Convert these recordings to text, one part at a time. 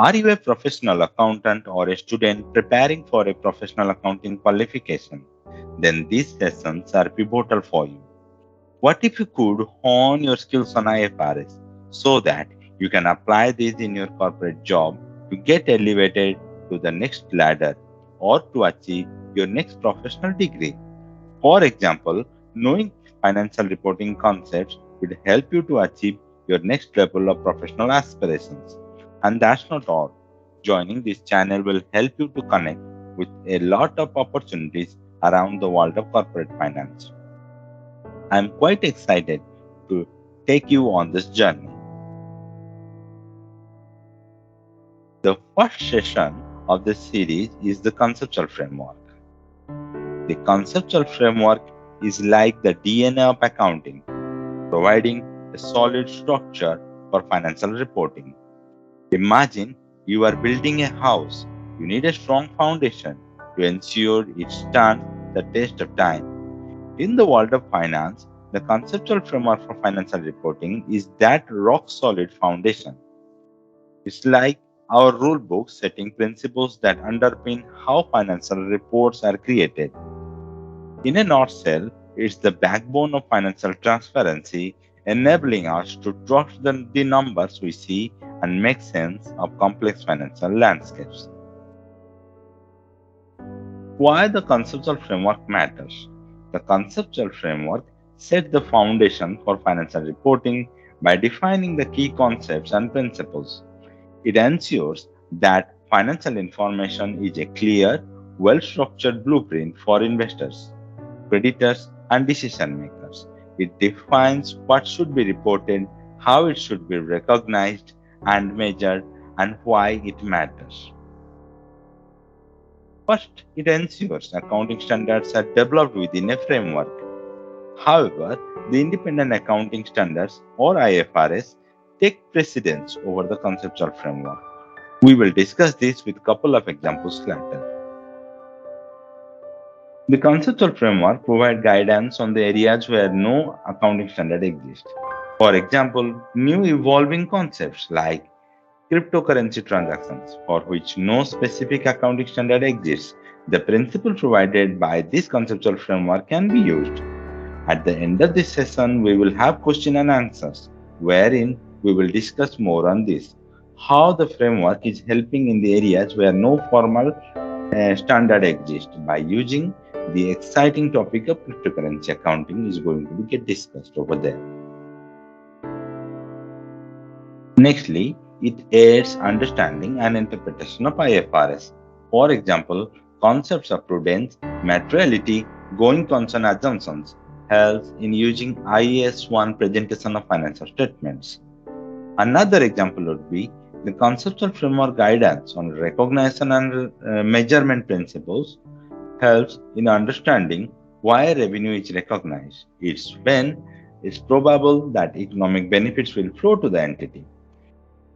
Are you a professional accountant or a student preparing for a professional accounting qualification? Then these sessions are pivotal for you. What if you could hone your skills on IFRS so that you can apply these in your corporate job to get elevated to the next ladder or to achieve your next professional degree? For example, knowing financial reporting concepts will help you to achieve your next level of professional aspirations. And that's not all. Joining this channel will help you to connect with a lot of opportunities around the world of corporate finance. I'm quite excited to take you on this journey. The first session of this series is the Conceptual Framework. The Conceptual Framework is like the DNA of accounting, providing a solid structure for financial reporting. Imagine you are building a house. You need a strong foundation to ensure it stands the test of time. In the world of finance, the conceptual framework for financial reporting is that rock solid foundation. It's like our rule book setting principles that underpin how financial reports are created. In a nutshell, it's the backbone of financial transparency, enabling us to trust the numbers we see and make sense of complex financial landscapes. Why the conceptual framework matters? The conceptual framework sets the foundation for financial reporting by defining the key concepts and principles. It ensures that financial information is a clear, well structured blueprint for investors, creditors, and decision makers. It defines what should be reported, how it should be recognized and measured, and why it matters. First, it ensures accounting standards are developed within a framework. However, the Independent Accounting Standards or IFRS take precedence over the conceptual framework. We will discuss this with a couple of examples later. The conceptual framework provides guidance on the areas where no accounting standard exists. For example, new evolving concepts like cryptocurrency transactions, for which no specific accounting standard exists. The principle provided by this conceptual framework can be used. At the end of this session, we will have question and answers, wherein we will discuss more on this. How the framework is helping in the areas where no formal standard exists. By using the exciting topic of cryptocurrency accounting is going to be get discussed over there. Nextly, it aids understanding and interpretation of IFRS. For example, concepts of prudence, materiality, going concern assumptions helps in using IAS 1 presentation of financial statements. Another example would be the conceptual framework guidance on recognition and measurement principles helps in understanding why revenue is recognized. It's when it's probable that economic benefits will flow to the entity.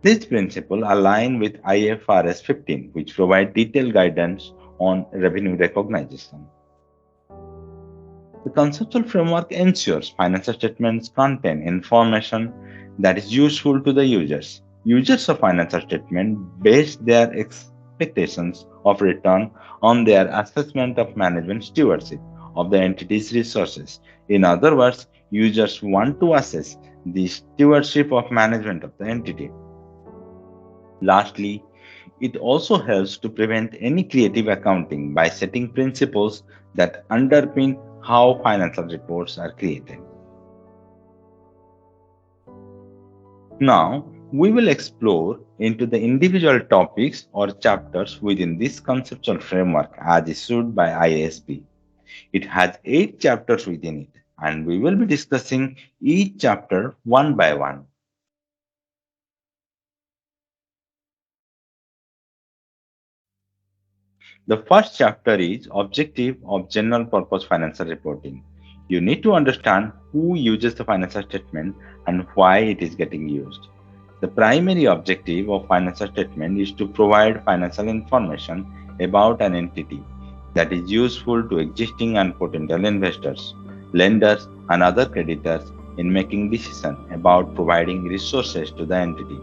This principle align with IFRS 15, which provide detailed guidance on revenue recognition. The conceptual framework ensures financial statements contain information that is useful to the users. Users of financial statement base their expectations of return on their assessment of management stewardship of the entity's resources. In other words, users want to assess the stewardship of management of the entity. Lastly, it also helps to prevent any creative accounting by setting principles that underpin how financial reports are created. Now, we will explore into the individual topics or chapters within this conceptual framework as issued by IASB. It has 8 chapters within it, and we will be discussing each chapter one by one. The first chapter is Objective of General Purpose Financial Reporting. You need to understand who uses the financial statement and why it is getting used. The primary objective of financial statement is to provide financial information about an entity that is useful to existing and potential investors, lenders, and other creditors in making decisions about providing resources to the entity.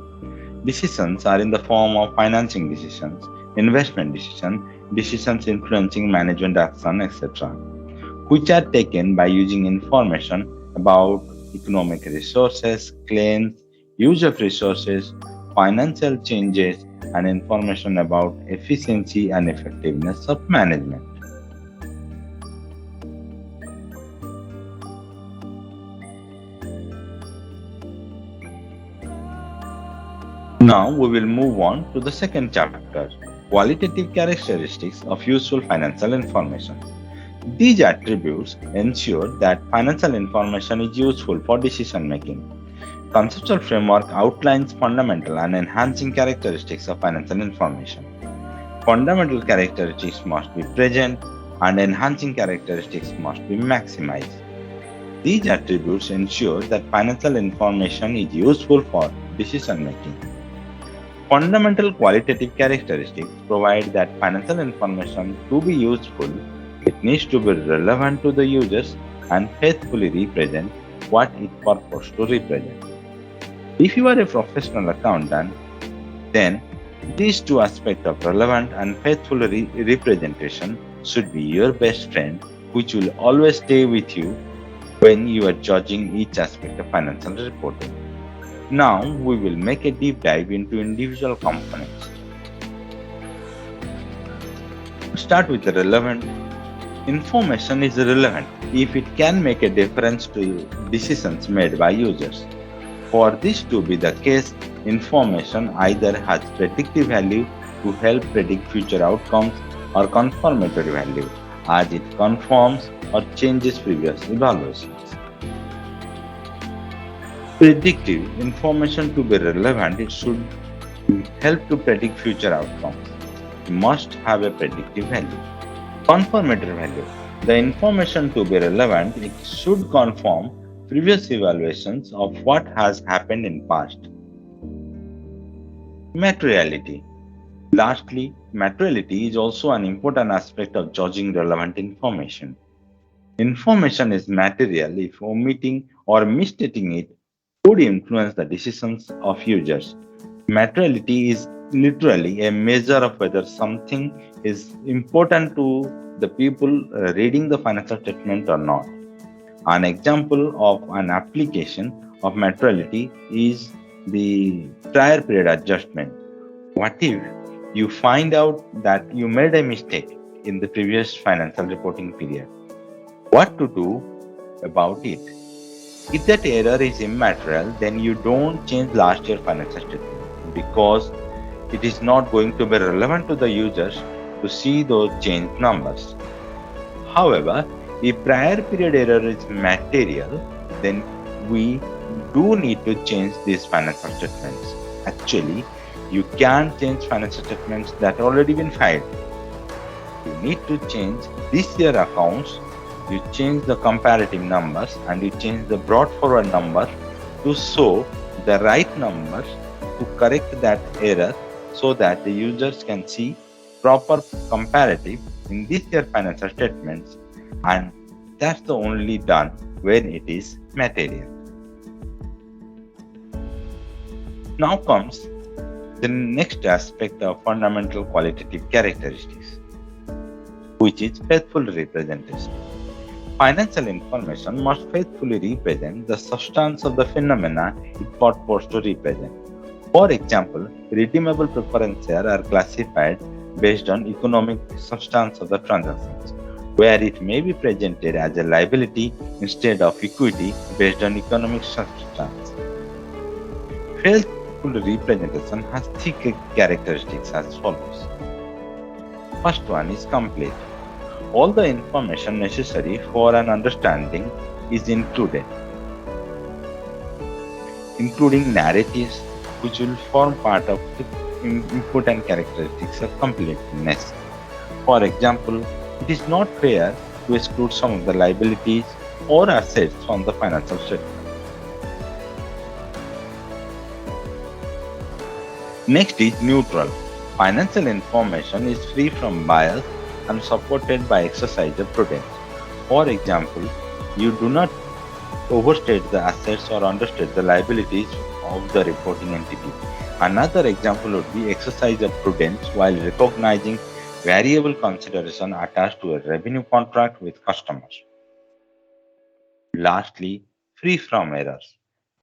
Decisions are in the form of financing decisions, investment decisions, decisions influencing management action, etc., which are taken by using information about economic resources, claims, use of resources, financial changes, and information about efficiency and effectiveness of management. Now we will move on to the second chapter, qualitative characteristics of useful financial information. These attributes ensure that financial information is useful for decision making. Conceptual framework outlines fundamental and enhancing characteristics of financial information. Fundamental characteristics must be present and enhancing characteristics must be maximized. These attributes ensure that financial information is useful for decision making. Fundamental qualitative characteristics provide that financial information to be useful, it needs to be relevant to the users and faithfully represent what it purports to represent. If you are a professional accountant, then these two aspects of relevant and faithful representation should be your best friend, which will always stay with you when you are judging each aspect of financial reporting. Now we will make a deep dive into individual components. Start with the relevant. Information is relevant if it can make a difference to decisions made by users. For this to be the case, information either has predictive value to help predict future outcomes or confirmatory value as it confirms or changes previous evaluations. Predictive information to be relevant, it should help to predict future outcomes. It must have a predictive value. Confirmatory value. The information to be relevant, it should confirm previous evaluations of what has happened in past. Materiality. Lastly, materiality is also an important aspect of judging relevant information. Information is material if omitting or misstating it would influence the decisions of users. Materiality is literally a measure of whether something is important to the people reading the financial statement or not. An example of an application of materiality is the prior period adjustment. What if you find out that you made a mistake in the previous financial reporting period? What to do about it? If that error is immaterial, then you don't change last year's financial statement because it is not going to be relevant to the users to see those changed numbers. However, if prior period error is material, then we do need to change these financial statements. Actually, you can change financial statements that already been filed. You need to change this year accounts, you change the comparative numbers and you change the brought forward number to show the right numbers to correct that error so that the users can see proper comparative in this year financial statements, and that's the only done when it is material. Now comes the next aspect of fundamental qualitative characteristics, which is faithful representation. Financial information must faithfully represent the substance of the phenomena it purports to represent. For example, redeemable preference shares are classified based on economic substance of the transactions, where it may be presented as a liability instead of equity based on economic substance. Faithful representation has three characteristics as follows. First one is complete. All the information necessary for an understanding is included, including narratives which will form part of the important characteristics of completeness. For example, it is not fair to exclude some of the liabilities or assets from the financial statement. Next is neutral. Financial information is free from bias and supported by exercise of prudence. For example, you do not overstate the assets or understate the liabilities of the reporting entity. Another example would be exercise of prudence while recognizing variable consideration attached to a revenue contract with customers. Lastly, free from errors.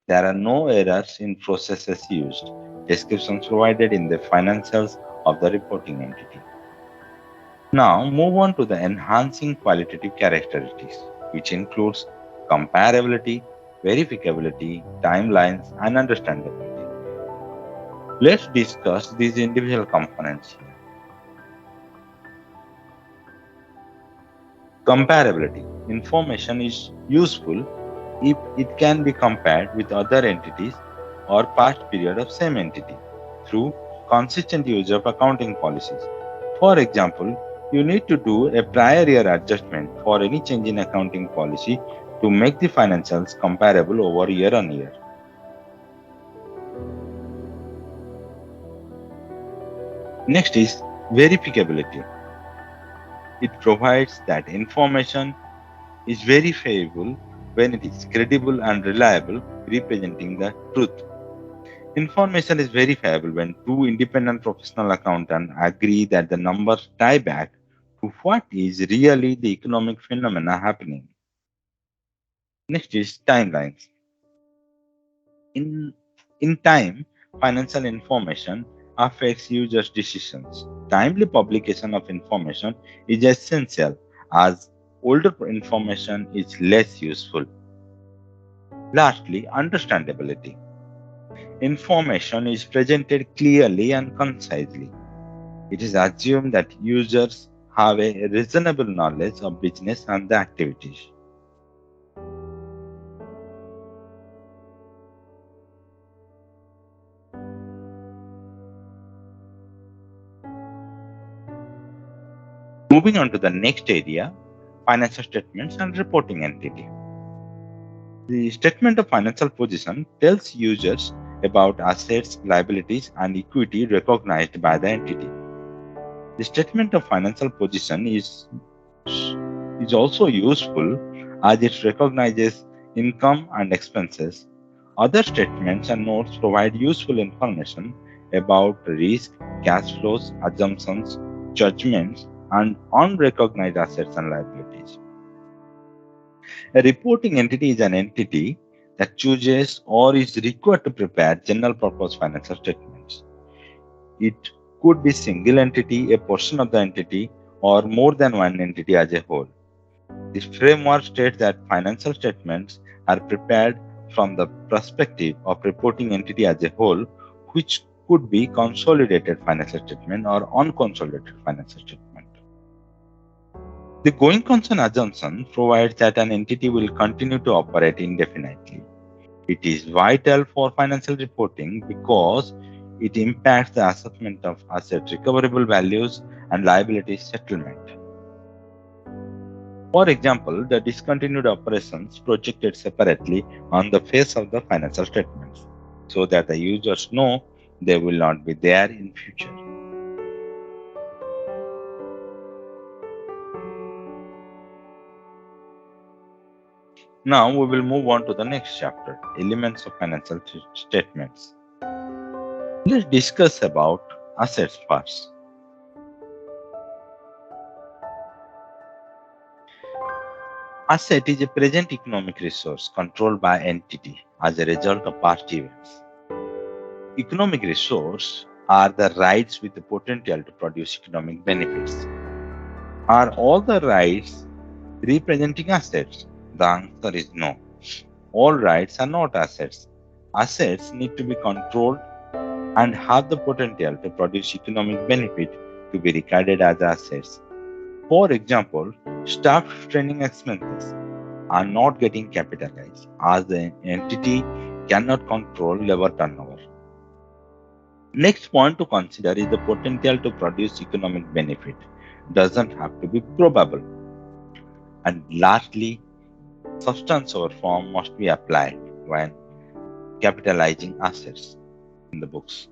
There are no errors in processes used, descriptions provided in the financials of the reporting entity. Now, move on to the enhancing qualitative characteristics, which includes comparability, verificability, timelines, and understandability. Let's discuss these individual components here. Comparability. Information is useful if it can be compared with other entities or past period of same entity through consistent use of accounting policies. For example, you need to do a prior year adjustment for any change in accounting policy to make the financials comparable over year on year. Next is verificability. It provides that information is verifiable when it is credible and reliable, representing the truth. Information is verifiable when two independent professional accountants agree that the numbers tie back to what is really the economic phenomena happening. Next is timelines. In, in time, financial information affects users' decisions. Timely publication of information is essential as older information is less useful. Lastly, understandability. Information is presented clearly and concisely. It is assumed that users have a reasonable knowledge of business and the activities. Moving on to the next area, financial statements and reporting entity. The statement of financial position tells users about assets, liabilities, and equity recognized by the entity. The statement of financial position is also useful as it recognizes income and expenses. Other statements and notes provide useful information about risk, cash flows, assumptions, judgments, and unrecognized assets and liabilities. A reporting entity is an entity that chooses or is required to prepare general purpose financial statements. It could be single entity, a portion of the entity, or more than one entity as a whole. This framework states that financial statements are prepared from the perspective of reporting entity as a whole, which could be consolidated financial statement or unconsolidated financial statement. The going concern assumption provides that an entity will continue to operate indefinitely. It is vital for financial reporting because it impacts the assessment of asset recoverable values and liability settlement. For example, the discontinued operations projected separately on the face of the financial statements so that the users know they will not be there in future. Now we will move on to the next chapter, elements of financial statements. Let's discuss about assets first. Asset is a present economic resource controlled by entity as a result of past events. Economic resource are the rights with the potential to produce economic benefits. Are all the rights representing assets? The answer is no. All rights are not assets. Assets need to be controlled and have the potential to produce economic benefit to be regarded as assets. For example, staff training expenses are not getting capitalized as the entity cannot control labor turnover. Next point to consider is the potential to produce economic benefit doesn't have to be probable. And lastly, substance over form must be applied when capitalizing assets in the books.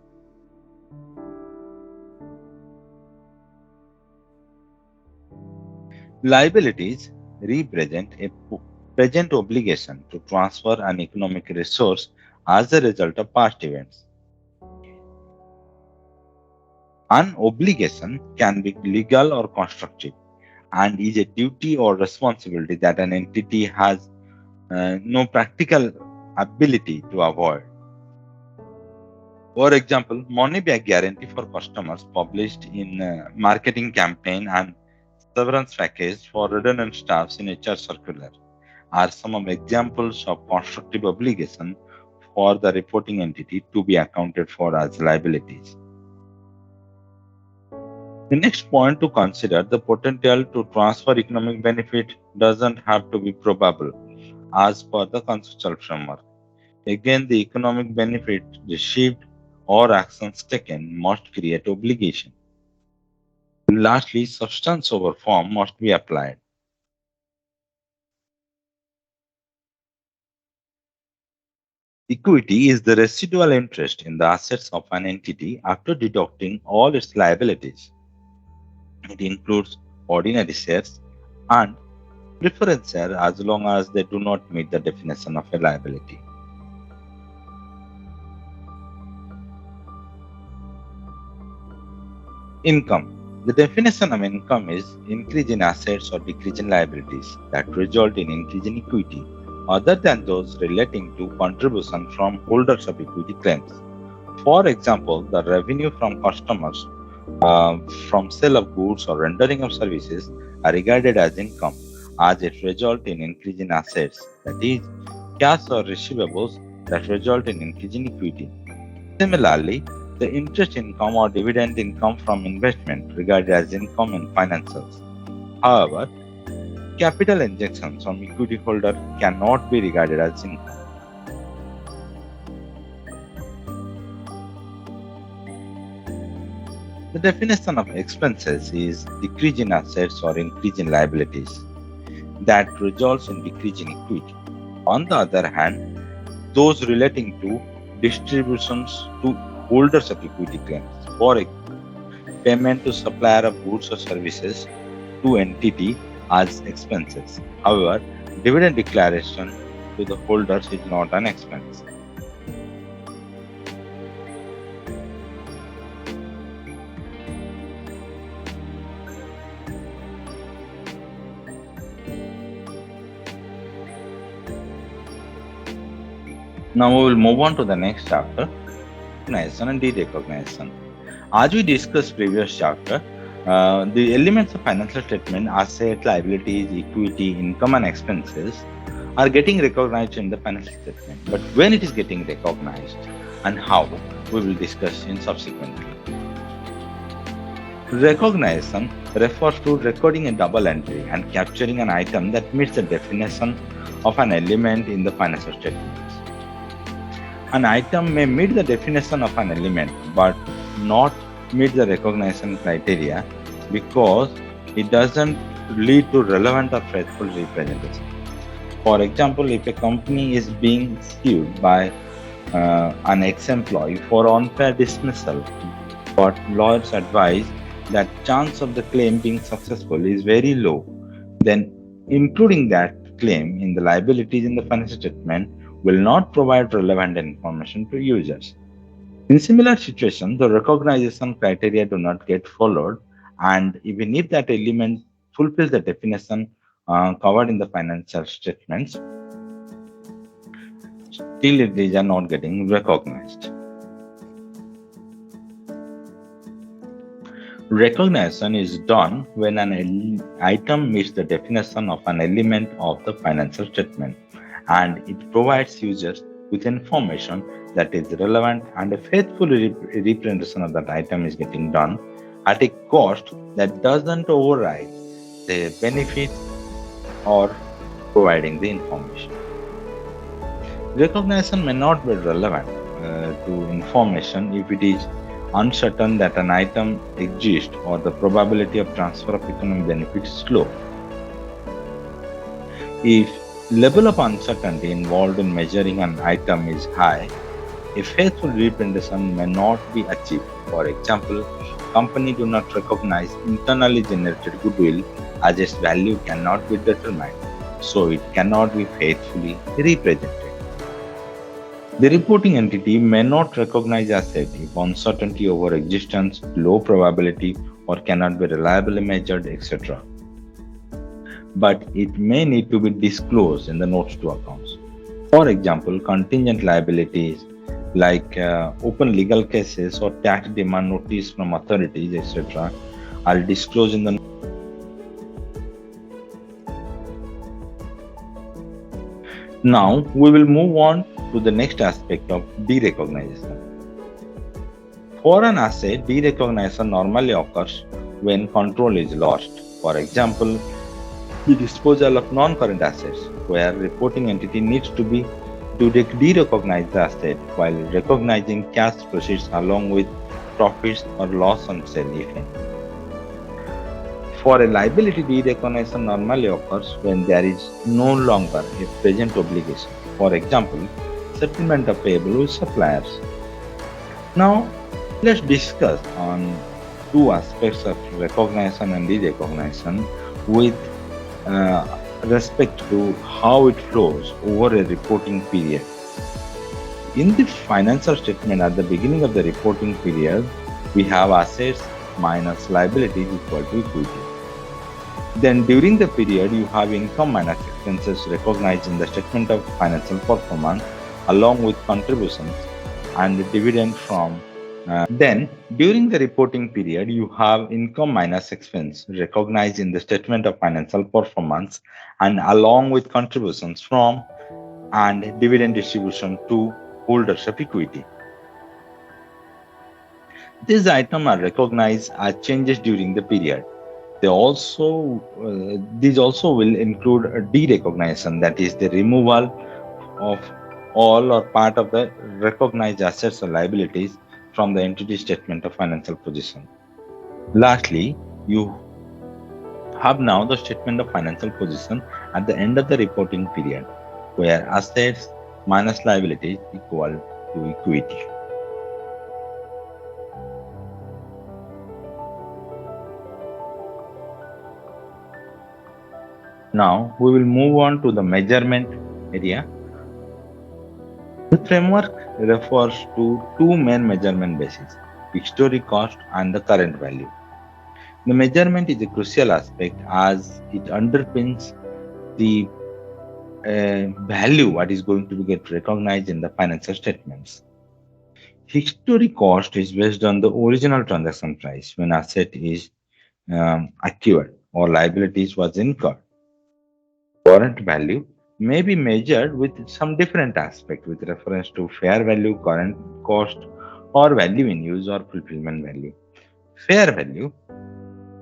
Liabilities represent a present obligation to transfer an economic resource as a result of past events. An obligation can be legal or constructive and is a duty or responsibility that an entity has no practical ability to avoid. For example, money back guarantee for customers published in marketing campaign and severance package for redundant staffs in HR circular are some of examples of constructive obligation for the reporting entity to be accounted for as liabilities. The next point to consider, the potential to transfer economic benefit doesn't have to be probable as per the conceptual framework. Again, the economic benefit received or actions taken must create obligation. And lastly, substance over form must be applied. Equity is the residual interest in the assets of an entity after deducting all its liabilities. It includes ordinary shares and preference shares as long as they do not meet the definition of a liability. Income. The definition of income is increase in assets or decrease in liabilities that result in increase in equity other than those relating to contribution from holders of equity claims. For example, the revenue from customers from sale of goods or rendering of services are regarded as income as it results in increase in assets, that is, cash or receivables that result in increase in equity. Similarly, the interest income or dividend income from investment regarded as income in financials. However, capital injections from equity holder cannot be regarded as income. The definition of expenses is decrease in assets or increase in liabilities that results in decrease in equity. On the other hand, those relating to distributions to holders of equity claims, for example, payment to supplier of goods or services to entity as expenses. However, dividend declaration to the holders is not an expense. Now we will move on to the next chapter, recognition and derecognition. As we discussed previous chapter, the elements of financial statement, asset, liabilities, equity, income, and expenses are getting recognized in the financial statement. But when it is getting recognized and how, we will discuss in subsequently. Recognition refers to recording a double entry and capturing an item that meets the definition of an element in the financial statements. An item may meet the definition of an element but not meet the recognition criteria because it doesn't lead to relevant or faithful representation. For example, if a company is being sued by an ex-employee for unfair dismissal, but lawyers advise that chance of the claim being successful is very low, then including that claim in the liabilities in the financial statement will not provide relevant information to users. In similar situations, the recognition criteria do not get followed, and even if that element fulfills the definition covered in the financial statements, still it is not getting recognized. Recognition is done when an item meets the definition of an element of the financial statement and it provides users with information that is relevant and a faithful representation of that item is getting done at a cost that doesn't override the benefit or providing the information. Recognition may not be relevant to information if it is uncertain that an item exists or the probability of transfer of economic benefit is low. If level of uncertainty involved in measuring an item is high, a faithful representation may not be achieved. For example, companies do not recognize internally generated goodwill as its value cannot be determined, so it cannot be faithfully represented. The reporting entity may not recognize asset if uncertainty over existence, low probability, or cannot be reliably measured, etc. But it may need to be disclosed in the notes to accounts. For example, contingent liabilities like open legal cases or tax demand notice from authorities, etc., are disclosed in the. Now we will move on to the next aspect of derecognition. For an asset, derecognition normally occurs when control is lost. For example, the disposal of non-current assets, where reporting entity needs to be to derecognize the asset while recognizing cash proceeds along with profits or loss on sale, if any. For a liability, derecognition normally occurs when there is no longer a present obligation. For example, settlement of payable with suppliers. Now, let's discuss on two aspects of recognition and derecognition with respect to how it flows over a reporting period. In the financial statement at the beginning of the reporting period, we have assets minus liabilities equal to equity. Then during the period, you have income minus expenses recognized in the statement of financial performance along with contributions and dividend from. Then, during the reporting period, you have income minus expense recognized in the statement of financial performance and along with contributions from and dividend distribution to holders of equity. These items are recognized as changes during the period. These also will include a derecognition, that is the removal of all or part of the recognized assets or liabilities from the entity statement of financial position. Lastly, you have now the statement of financial position at the end of the reporting period, where assets minus liabilities equal to equity. Now we will move on to the measurement area. The framework refers to two main measurement bases, historic cost and the current value. The measurement is a crucial aspect as it underpins the value what is going to be get recognized in the financial statements. History cost is based on the original transaction price when asset is acquired or liabilities was incurred. Current value may be measured with some different aspect with reference to fair value, current cost, or value in use or fulfillment value. Fair value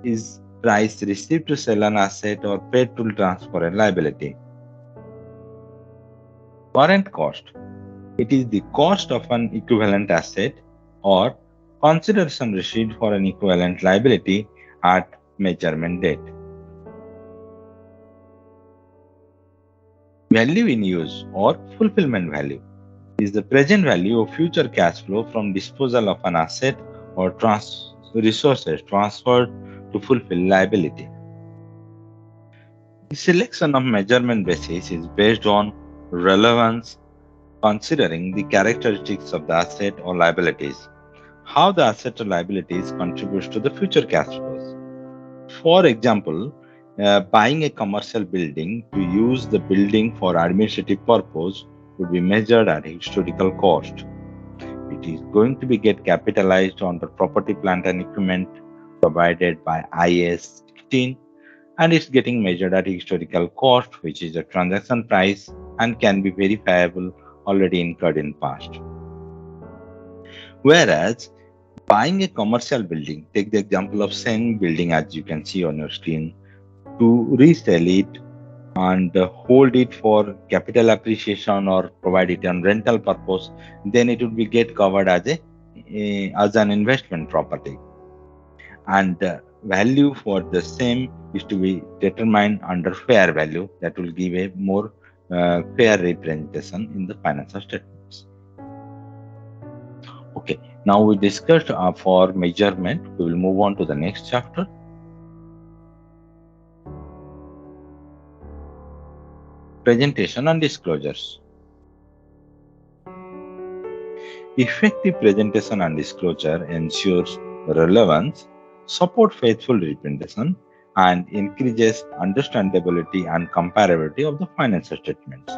is price received to sell an asset or paid to transfer a liability. Current cost, it is the cost of an equivalent asset or consideration received for an equivalent liability at measurement date. Value in use or fulfillment value is the present value of future cash flow from disposal of an asset or resources transferred to fulfill liability. The selection of measurement basis is based on relevance, considering the characteristics of the asset or liabilities, how the asset or liabilities contributes to the future cash flows. For example, buying a commercial building to use the building for administrative purpose would be measured at historical cost. It is going to be get capitalized on the property, plant and equipment provided by IS 16, and it's getting measured at historical cost, which is a transaction price and can be verifiable already incurred in past. Whereas buying a commercial building, take the example of same building as you can see on your screen, to resell it and hold it for capital appreciation or provide it on rental purpose, then it would be get covered as an investment property, and value for the same is to be determined under fair value, that will give a more fair representation in the financial statements. Okay, now we discussed for measurement. We will move on to the next chapter. Presentation and disclosures. Effective presentation and disclosure ensures relevance, support faithful representation, and increases understandability and comparability of the financial statements.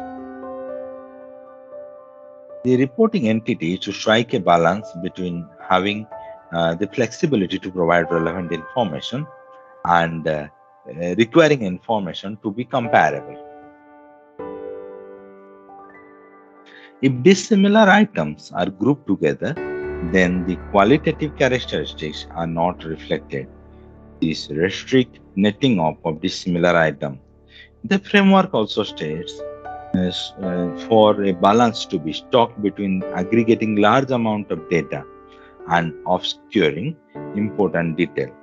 The reporting entity should strike a balance between having the flexibility to provide relevant information and requiring information to be comparable. If dissimilar items are grouped together, then the qualitative characteristics are not reflected. This restrict netting off of dissimilar items. The framework also states for a balance to be struck between aggregating large amount of data and obscuring important detail.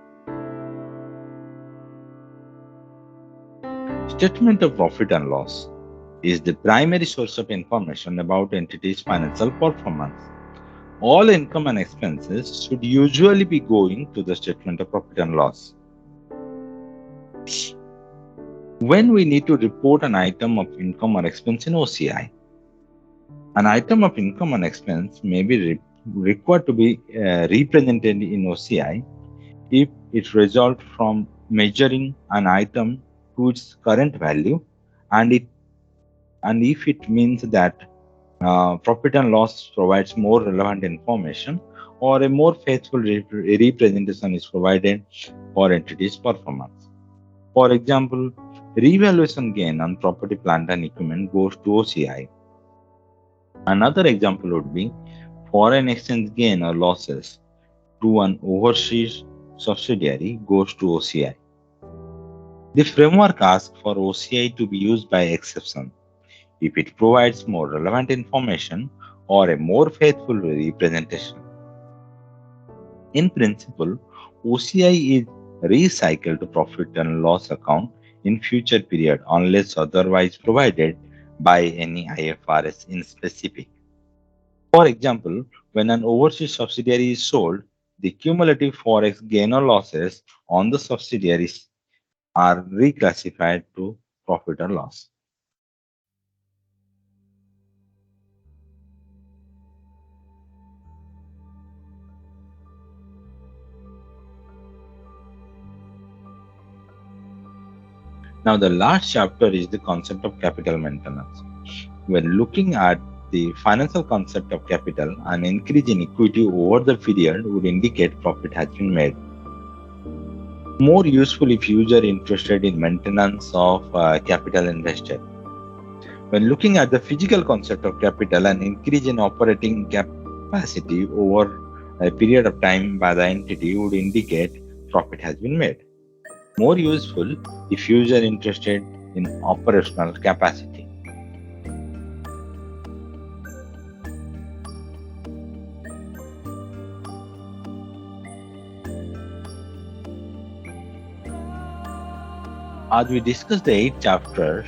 Statement of profit and loss is the primary source of information about entity's financial performance. All income and expenses should usually be going to the statement of profit and loss. When we need to report an item of income or expense in OCI, an item of income and expense may be required to be represented in OCI if it results from measuring an item to its current value and if it means that profit and loss provides more relevant information or a more faithful representation is provided for entity's performance. For example, revaluation gain on property, plant and equipment goes to OCI. Another example would be foreign exchange gain or losses to an overseas subsidiary goes to OCI. The framework asks for OCI to be used by exception if it provides more relevant information or a more faithful representation. In principle, OCI is recycled to profit and loss account in future period unless otherwise provided by any IFRS in specific. For example, when an overseas subsidiary is sold, the cumulative forex gain or losses on the subsidiaries are reclassified to profit or loss. Now, the last chapter is the concept of capital maintenance. When looking at the financial concept of capital, an increase in equity over the period would indicate profit has been made. More useful if user interested in maintenance of capital invested. When looking at the physical concept of capital, an increase in operating capacity over a period of time by the entity would indicate profit has been made. More useful if user interested in operational capacity. As we discussed the 8 chapters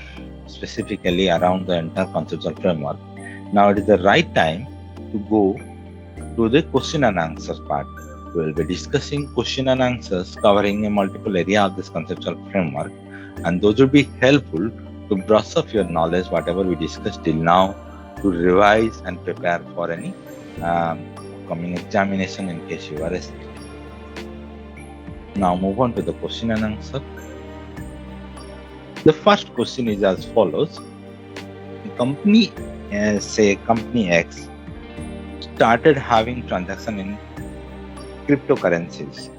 specifically around the entire conceptual framework, now it is the right time to go to the question and answers part. We will be discussing question and answers covering a multiple area of this conceptual framework, and those will be helpful to brush up your knowledge whatever we discussed till now, to revise and prepare for any coming examination in case you are a student. Now move on to the question and answer. The first question is as follows. The company, say company X, started having transaction in cryptocurrencies.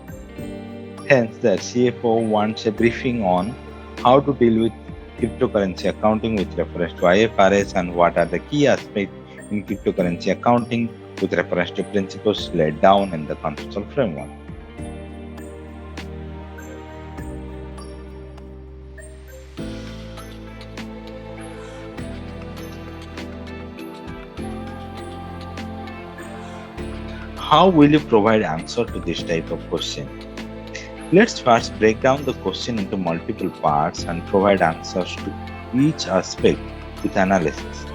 Hence, the CFO wants a briefing on how to deal with cryptocurrency accounting with reference to IFRS and what are the key aspects in cryptocurrency accounting with reference to principles laid down in the conceptual framework. How will you provide answer to this type of question? Let's first break down the question into multiple parts and provide answers to each aspect with analysis.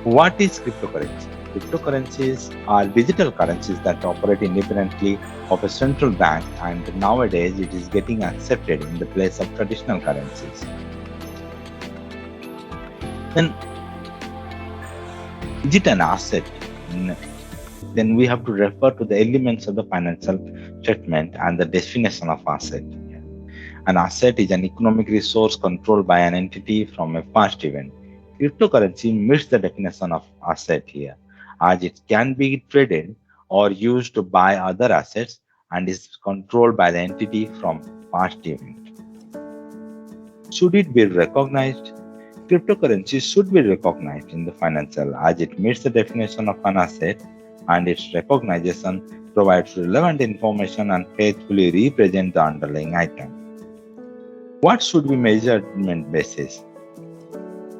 What is cryptocurrency? Cryptocurrencies are digital currencies that operate independently of a central bank, and nowadays it is getting accepted in the place of traditional currencies. Then Is it an asset? N- Then we have to refer to the elements of the financial statement and the definition of asset. An asset is an economic resource controlled by an entity from a past event. Cryptocurrency meets the definition of asset here, as it can be traded or used to buy other assets and is controlled by the entity from past event. Should it be recognized? Cryptocurrency should be recognized in the financial as it meets the definition of an asset and its recognition provides relevant information and faithfully represent the underlying item. What should be measurement basis?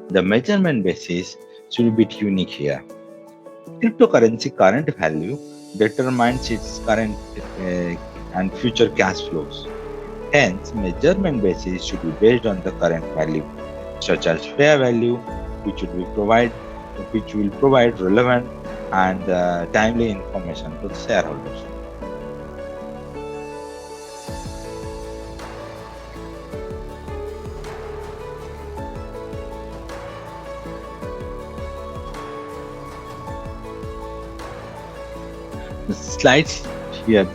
The measurement basis should be unique here. Cryptocurrency current value determines its current and future cash flows. Hence, measurement basis should be based on the current value, such as fair value, which would be provide which will provide relevant and timely information to the shareholders. The slides here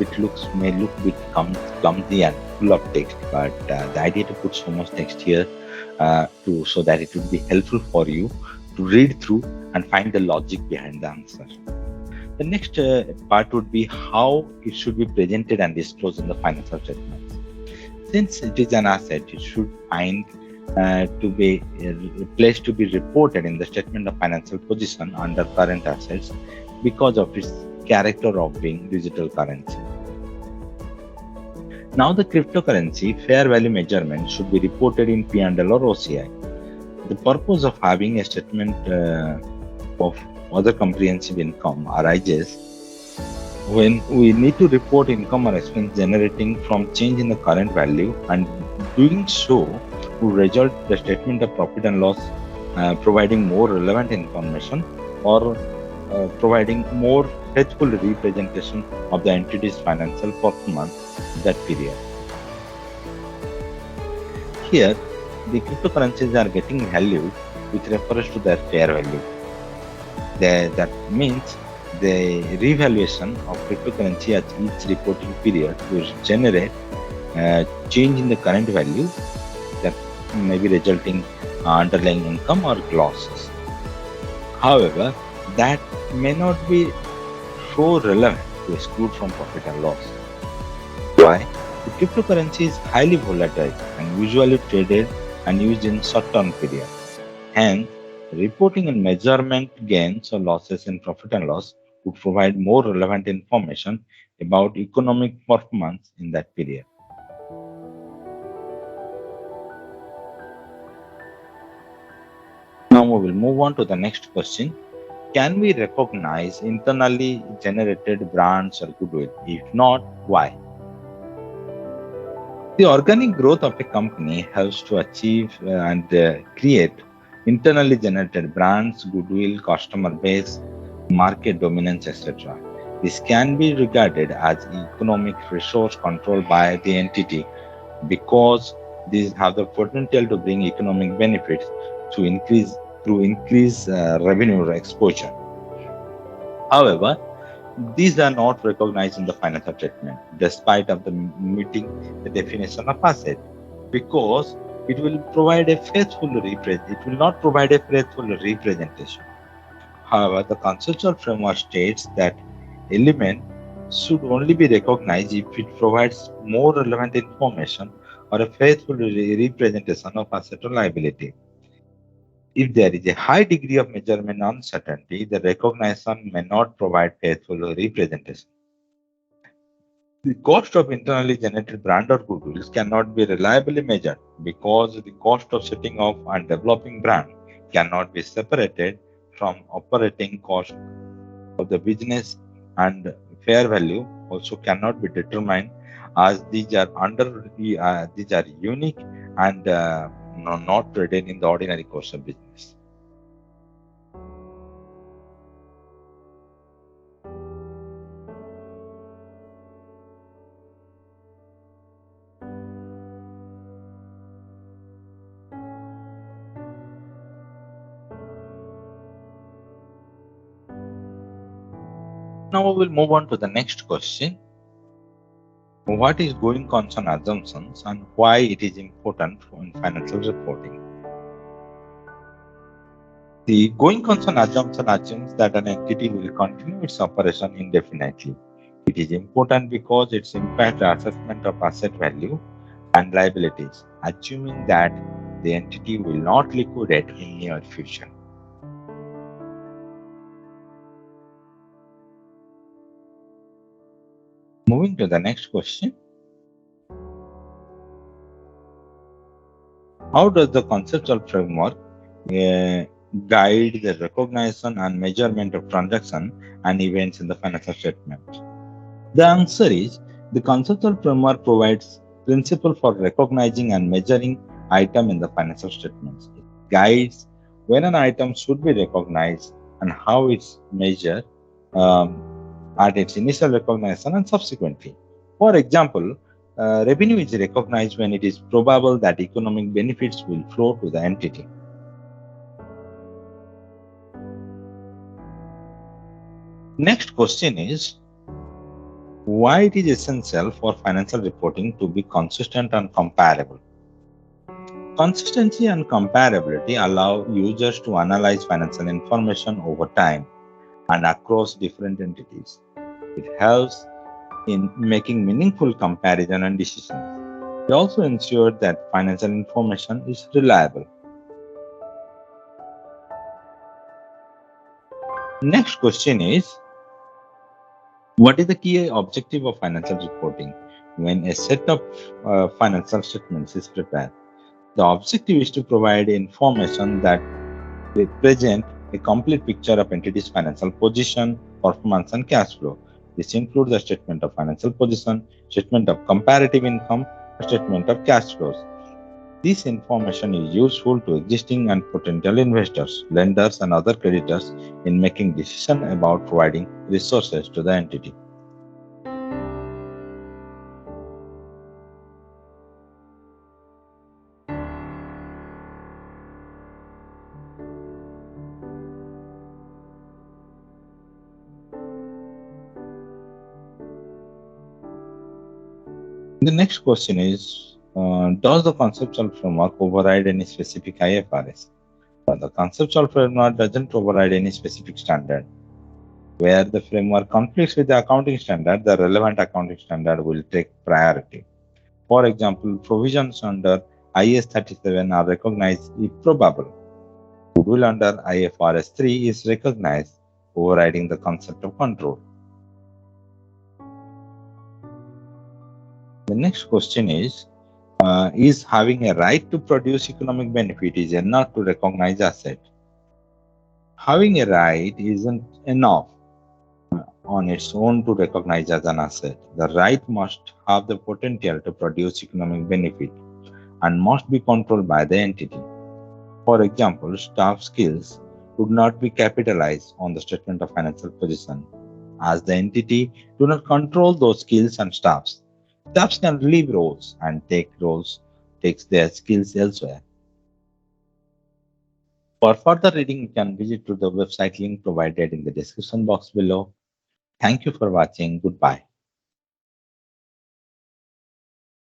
may look bit clumsy and full of text, but the idea to put so much text here to so that it would be helpful for you to read through and find the logic behind the answer. The next part would be how it should be presented and disclosed in the financial statements. Since it is an asset, it should find to be placed to be reported in the statement of financial position under current assets because of its character of being digital currency. Now, the cryptocurrency fair value measurement should be reported in P&L or OCI. The purpose of having a statement of other comprehensive income arises when we need to report income or expense generating from change in the current value, and doing so will result the statement of profit and loss providing more relevant information or providing more faithful representation of the entity's financial performance that period. Here, the cryptocurrencies are getting valued with reference to their fair value. That means the revaluation of cryptocurrency at each reporting period will generate change in the current value that may be resulting underlying income or losses. However, that may not be so relevant to exclude from profit and loss. Why? The cryptocurrency is highly volatile and usually traded and used in short-term period. Hence, reporting and measurement gains or losses in profit and loss would provide more relevant information about economic performance in that period. Now we will move on to the next question. Can we recognize internally generated brands or goodwill? If not, why? The organic growth of a company helps to achieve and create internally generated brands, goodwill, customer base, market dominance, etc. This can be regarded as economic resource controlled by the entity because these have the potential to bring economic benefits to increase through increased revenue exposure. However, these are not recognized in the financial statement, despite of the meeting the definition of asset, because it will not provide a faithful representation. However, the conceptual framework states that element should only be recognized if it provides more relevant information or a faithful representation of asset or liability. If there is a high degree of measurement uncertainty, the recognition may not provide faithful representation. The cost of internally generated brand or goodwills cannot be reliably measured because the cost of setting up and developing brand cannot be separated from operating cost of the business, and fair value also cannot be determined as these are unique and not traded in the ordinary course of business. Now we will move on to the next question. What is going concern assumptions and why it is important in financial reporting? The going concern assumption assumes that an entity will continue its operation indefinitely. It is important because it impacts the assessment of asset value and liabilities, assuming that the entity will not liquidate in near future. Moving to the next question. How does the conceptual framework guide the recognition and measurement of transactions and events in the financial statement? The answer is the conceptual framework provides principle for recognizing and measuring item in the financial statements. It guides when an item should be recognized and how it's measured at its initial recognition and subsequently. For example, revenue is recognized when it is probable that economic benefits will flow to the entity. Next question is, why it is essential for financial reporting to be consistent and comparable? Consistency and comparability allow users to analyze financial information over time and across different entities. It helps in making meaningful comparison and decisions. It also ensures that financial information is reliable. Next question is, what is the key objective of financial reporting when a set of financial statements is prepared? The objective is to provide information that represent a complete picture of entity's financial position, performance, and cash flow. This includes a statement of financial position, statement of comparative income, a statement of cash flows. This information is useful to existing and potential investors, lenders, and other creditors in making decisions about providing resources to the entity. The next question is, does the conceptual framework override any specific IFRS? The conceptual framework doesn't override any specific standard. Where the framework conflicts with the accounting standard, the relevant accounting standard will take priority. For example, provisions under IS 37 are recognized if probable. Goodwill under IFRS 3 is recognized, overriding the concept of control. The next question is having a right to produce economic benefit is enough to recognize asset? Having a right isn't enough on its own to recognize as an asset. The right must have the potential to produce economic benefit and must be controlled by the entity. For example, staff skills would not be capitalized on the statement of financial position as the entity do not control those skills and staffs. Staffs can leave roles and takes their skills elsewhere. For further reading, you can visit to the website link provided in the description box below. Thank you for watching. Goodbye.